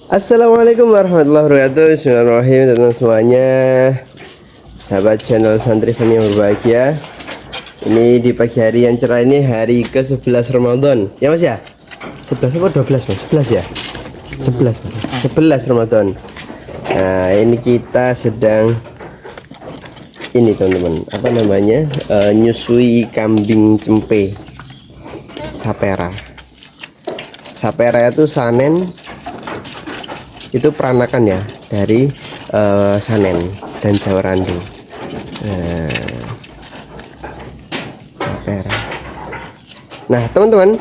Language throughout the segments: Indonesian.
Assalamualaikum warahmatullahi wabarakatuh. Bismillahirrahmanirrahim teman-teman semuanya, sahabat channel Santri Fani yang berbahagia. Ini di pagi hari yang cerah ini, hari ke-11 Ramadan. Ya Mas ya? 11 apa 12 Mas? 11 ya? 11 11 Ramadan. Nah ini kita sedang ini teman-teman, apa namanya, nyusui kambing cempe sapera. Sapera itu sanen, itu peranakan ya dari Sanen dan Jawa Randu. Sapera. Nah teman-teman,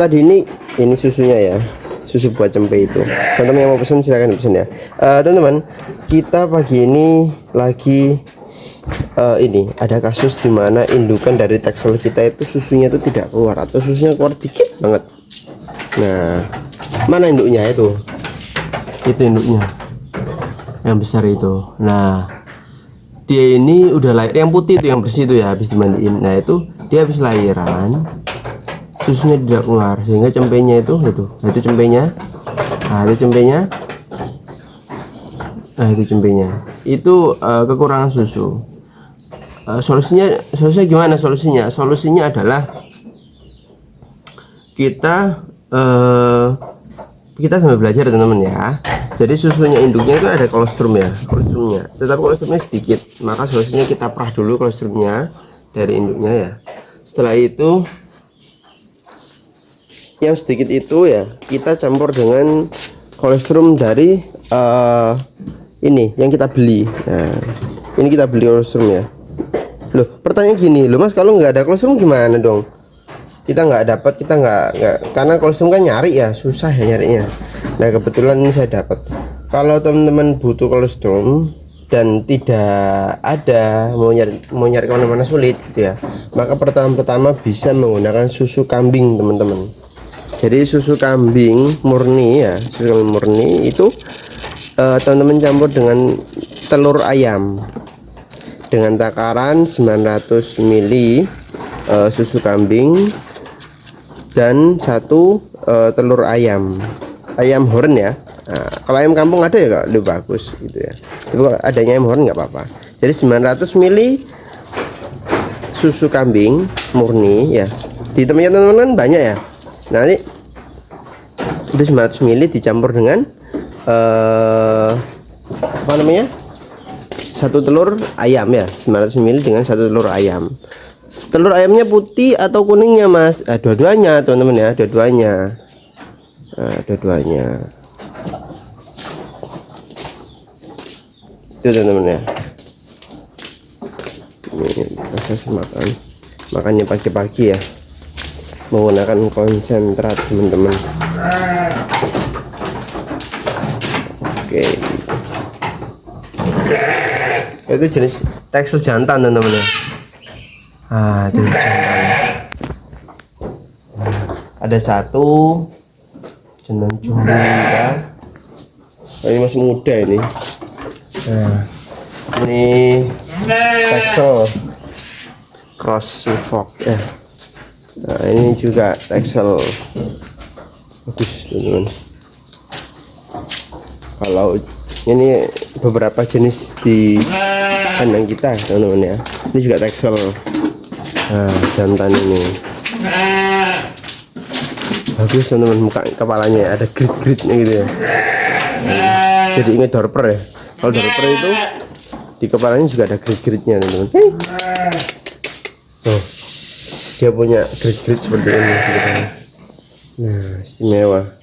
tadi ini susunya ya, susu buat cempe itu. Teman-teman yang mau pesan silahkan pesan ya. Teman-teman, kita pagi ini lagi ini ada kasus dimana indukan dari Texel kita itu susunya itu tidak keluar atau susunya keluar dikit banget. Nah mana induknya itu induknya yang besar itu. Nah dia ini udah lahir, yang putih itu yang bersih itu ya, habis dimandiin. Nah itu dia habis lahiran, susunya tidak keluar sehingga cempenya itu nah itu cempenya, itu kekurangan susu. Solusinya gimana? Solusinya adalah kita sambil belajar teman-teman ya. Jadi susunya induknya itu ada kolesterumnya, tetapi kolesterumnya sedikit, maka solusinya kita perah dulu kolesterumnya dari induknya ya. Setelah itu yang sedikit itu ya kita campur dengan kolesterum dari ini yang kita beli. Nah ini kita beli kolesterum ya. Loh pertanyaan gini loh Mas, kalau nggak ada kolesterum gimana dong? Kita nggak karena kolesterum kan nyari ya, susah ya nyarinya. Nah kebetulan ini saya dapat. Kalau teman-teman butuh kolesterum dan tidak ada, mau nyari kemana-mana sulit gitu ya, maka pertama bisa menggunakan susu kambing teman-teman. Jadi susu kambing murni ya, susu kambing murni itu teman-teman campur dengan telur ayam dengan takaran 900 ml susu kambing dan 1 telur ayam horn ya. Nah, kalau ayam kampung ada ya kak, lebih bagus gitu ya. Itu adanya ayam horn nggak apa-apa. Jadi 900 ml susu kambing murni ya. Di tempatnya teman-teman banyak ya. Nah ini itu 900 ml dicampur dengan apa namanya, 1 telur ayam ya. 900 ml dengan 1 telur ayam. Telur ayamnya putih atau kuningnya Mas? Dua-duanya teman-teman ya, dua-duanya. Itu teman-teman ya. Ini proses makannya pagi-pagi ya, menggunakan konsentrat teman-teman. Oke. Itu jenis tekstur jantan teman-teman ya. Itu jantan. Ada 1 jenang jumbo ya. Ini masih muda ini. Nah, ini Texel cross Suffolk ya. Nah ini juga Texel bagus teman-teman. Kalau ini beberapa jenis di kandang kita teman-teman ya. Ini juga Texel. Nah jantan ini bagus teman-teman, muka kepalanya ada grit-gritnya gitu ya. Jadi ingat dorper ya. Kalau dorper itu di kepalanya juga ada grit-gritnya teman-teman. Oh, dia punya grit-grit seperti ini gitu. Nah istimewa.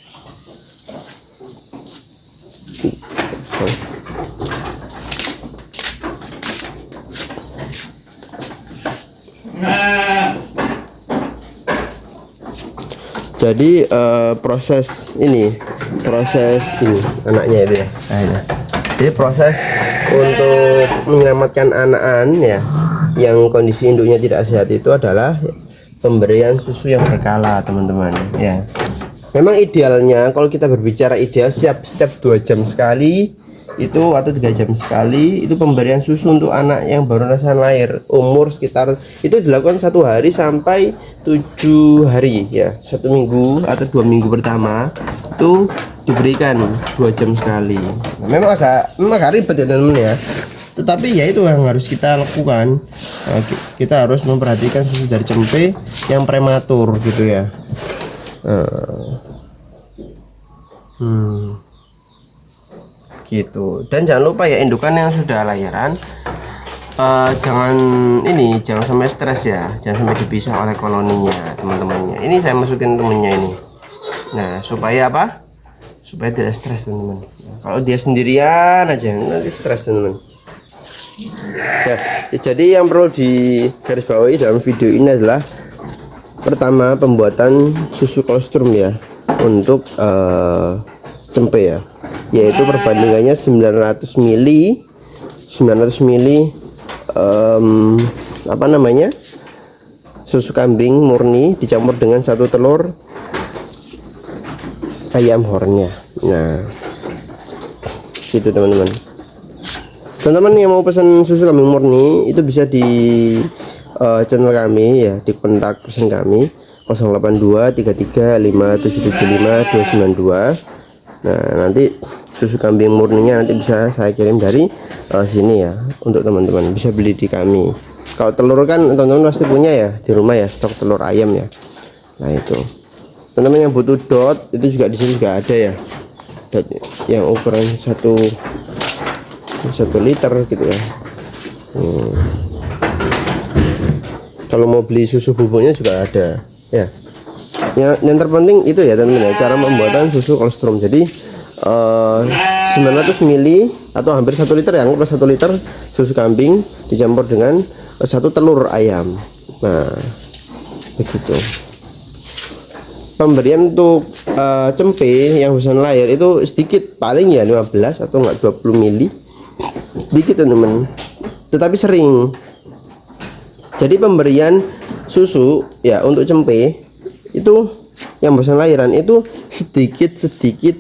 Jadi proses ini anaknya itu ya. Jadi proses untuk menyelamatkan anak-anak ya yang kondisi induknya tidak sehat itu adalah pemberian susu yang berkala teman-teman ya. Memang idealnya kalau kita berbicara ideal setiap 2 jam sekali itu atau 3 jam sekali itu pemberian susu untuk anak yang baru saja lahir, umur sekitar itu dilakukan 1 hari sampai 7 hari ya, 1 minggu atau 2 minggu pertama itu diberikan 2 jam sekali. Nah, memang agak ribet ya teman-teman ya, tetapi ya itu yang harus kita lakukan. Nah, kita harus memperhatikan susu dari cempe yang prematur gitu ya. Gitu. Dan jangan lupa ya, indukan yang sudah lahiran jangan sampai stres ya, jangan sampai dipisah oleh koloninya, teman-temannya. Ini saya masukin temennya ini. Nah, supaya apa? Supaya tidak stres teman-teman. Nah, kalau dia sendirian aja nanti stres teman-teman. Jadi yang perlu digarisbawahi dalam video ini adalah pertama, pembuatan susu kolostrum ya untuk cempe ya, yaitu perbandingannya 900 ml susu kambing murni dicampur dengan 1 telur ayam hornnya. Nah, gitu teman-teman. Teman-teman yang mau pesan susu kambing murni itu bisa di channel kami ya, di kontak pesan kami 082335775292. Nah, nanti susu kambing murninya nanti bisa saya kirim dari sini ya, untuk teman-teman bisa beli di kami. Kalau telur kan teman-teman pasti punya ya di rumah ya, stok telur ayam ya. Nah, itu teman-teman yang butuh dot itu juga di sini juga ada ya, dot yang ukuran 1 liter gitu ya. Kalau mau beli susu bubuknya juga ada ya. Yang terpenting itu ya teman-teman ya, cara pembuatan susu kolostrum. Jadi 900 ml atau hampir 1 liter ya, anggaplah 1 liter susu kambing dicampur dengan 1 telur ayam. Nah, begitu. Pemberian untuk cempe yang barusan lahir itu sedikit, paling ya 15 atau enggak 20 ml, sedikit teman-teman, tetapi sering. Jadi pemberian susu ya untuk cempe itu yang barusan lahiran itu sedikit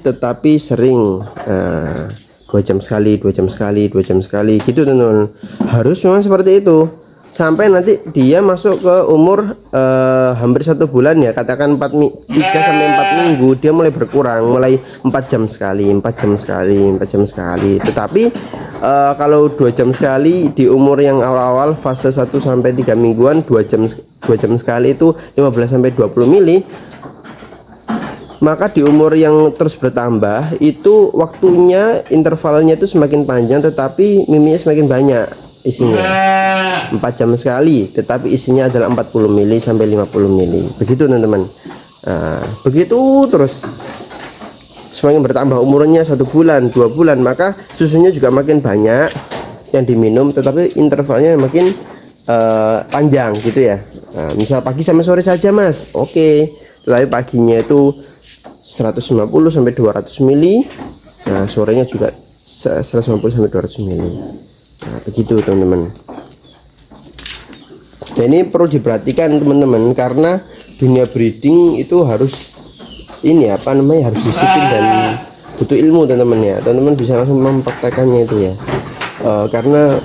tetapi sering. Nah, 2 jam sekali gitu teman-teman. Harus memang seperti itu sampai nanti dia masuk ke umur hampir 1 bulan ya, katakan 3 sampai 4 minggu dia mulai berkurang, mulai 4 jam sekali. Tetapi kalau 2 jam sekali di umur yang awal-awal fase 1 sampai 3 mingguan, 2 jam sekali itu 15 sampai 20 ml. Maka di umur yang terus bertambah itu waktunya, intervalnya itu semakin panjang tetapi miminya semakin banyak isinya. 4 jam sekali tetapi isinya adalah 40 ml sampai 50 ml. Begitu teman-teman. Nah, begitu terus semakin bertambah umurnya 1 bulan 2 bulan, maka susunya juga makin banyak yang diminum tetapi intervalnya makin panjang gitu ya. Nah, misal pagi sama sore saja mas, oke, tetapi paginya itu 150 sampai 200 ml. Nah, sorenya juga 150 sampai 200 ml. Nah, begitu teman-teman. Nah, ini perlu diperhatikan teman-teman, karena dunia breeding itu harus harus disiplin dan butuh ilmu teman-teman ya. Teman-teman bisa langsung mempraktekannya itu ya. Karena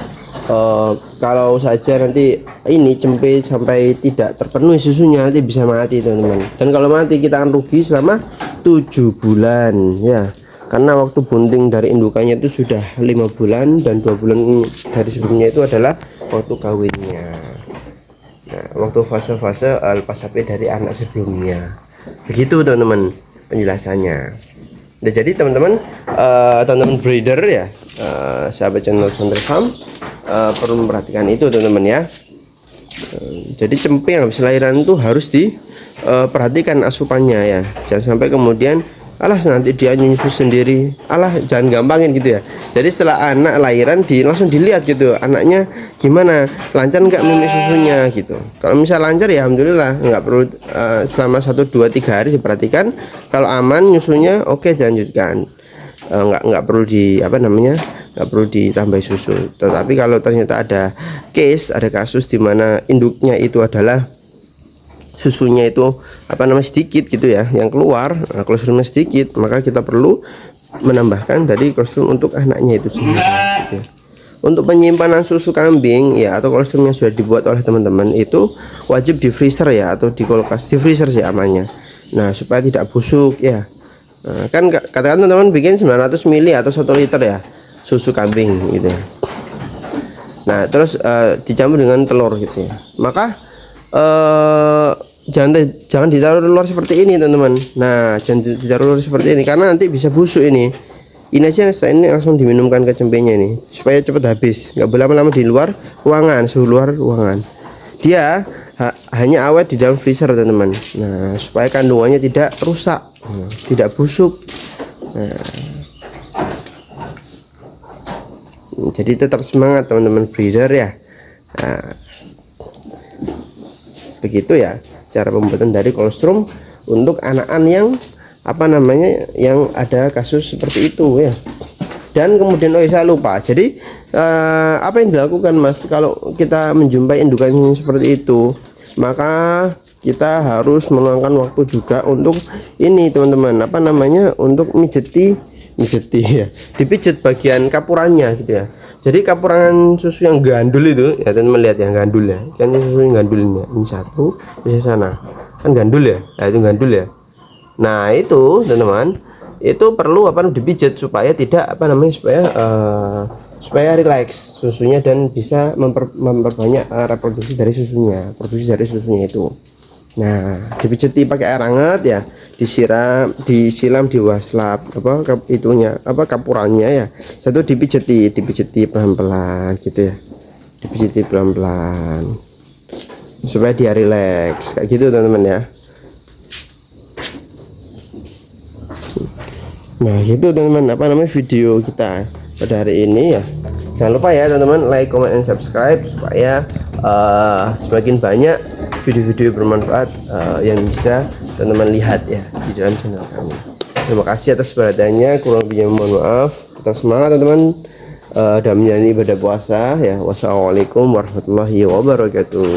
kalau saja nanti ini cempe sampai tidak terpenuhi susunya nanti bisa mati teman-teman. Dan kalau mati kita akan rugi selama 7 bulan ya. Karena waktu bunting dari indukannya itu sudah 5 bulan dan 2 bulan dari sebelumnya itu adalah waktu kawinnya. Nah, waktu fase-fase lepas HP dari anak sebelumnya. Begitu teman-teman penjelasannya. Nah, jadi teman-teman breeder ya, sahabat channel Santri Farm perlu memperhatikan itu teman-teman ya. Jadi cempe yang habis lahiran itu harus diperhatikan asupannya ya. Jangan sampai kemudian nanti dia nyusu sendiri, jangan gampangin gitu ya. Jadi setelah anak lahiran langsung dilihat gitu, anaknya gimana, lancar nggak minum susunya gitu. Kalau misal lancar ya alhamdulillah, nggak perlu selama 1, 2, 3 hari diperhatikan. Kalau aman nyusunya, oke dilanjutkan. Nggak perlu nggak perlu ditambah susu. Tetapi kalau ternyata ada kasus di mana induknya itu adalah susunya itu sedikit gitu ya, yang keluar kolostrumnya sedikit, maka kita perlu menambahkan dari kolostrum untuk anaknya itu sendiri gitu. Untuk penyimpanan susu kambing ya atau kolostrum yang sudah dibuat oleh teman-teman itu wajib di freezer ya, atau di kulkas, di freezer sih amannya. Nah, supaya tidak busuk ya. Nah, kan katakan teman-teman bikin 900 ml atau 1 liter ya susu kambing gitu ya. Nah terus dicampur dengan telur gitu ya. Maka jangan ditaruh telur seperti ini teman-teman. Nah jangan ditaruh telur seperti ini karena nanti bisa busuk ini. Ini aja setelah ini langsung diminumkan ke cempenya ini supaya cepat habis. Nggak boleh lama-lama di luar ruangan, suhu luar ruangan. Dia hanya awet di dalam freezer teman-teman. Nah supaya kandungannya tidak rusak, tidak busuk. Nah, jadi tetap semangat teman-teman breeder ya. Nah, begitu ya cara pembuatan dari kolostrum untuk anak-anak yang yang ada kasus seperti itu ya. Dan kemudian saya lupa, jadi apa yang dilakukan Mas kalau kita menjumpai indukan seperti itu, maka kita harus meluangkan waktu juga untuk ini teman-teman, untuk mijeti ya, dipijit bagian kapurannya gitu ya. Jadi kapuran susu yang gandul itu ya teman-teman, lihat yang gandul ya, kan susu yang gandul ini satu di sana kan gandul ya, nah itu gandul ya. Nah itu teman-teman, itu perlu dipijat supaya tidak supaya rileks susunya dan bisa memperbanyak reproduksi dari susunya, produksi dari susunya itu. Nah dipijati pakai air hangat ya, disiram di waslap kapurannya ya, satu dipijati pelan-pelan gitu ya, dipijati pelan-pelan supaya dia rileks kayak gitu teman-teman ya. Nah gitu teman-teman video kita pada hari ini ya. Jangan lupa ya teman-teman, like, comment, and subscribe supaya semakin banyak video-video bermanfaat yang bisa teman-teman lihat ya di dalam channel kami. Terima kasih atas perhatiannya, kurang lebihnya mohon maaf. Tetap semangat teman-teman dan menjalani ibadah puasa ya. Wassalamualaikum warahmatullahi wabarakatuh.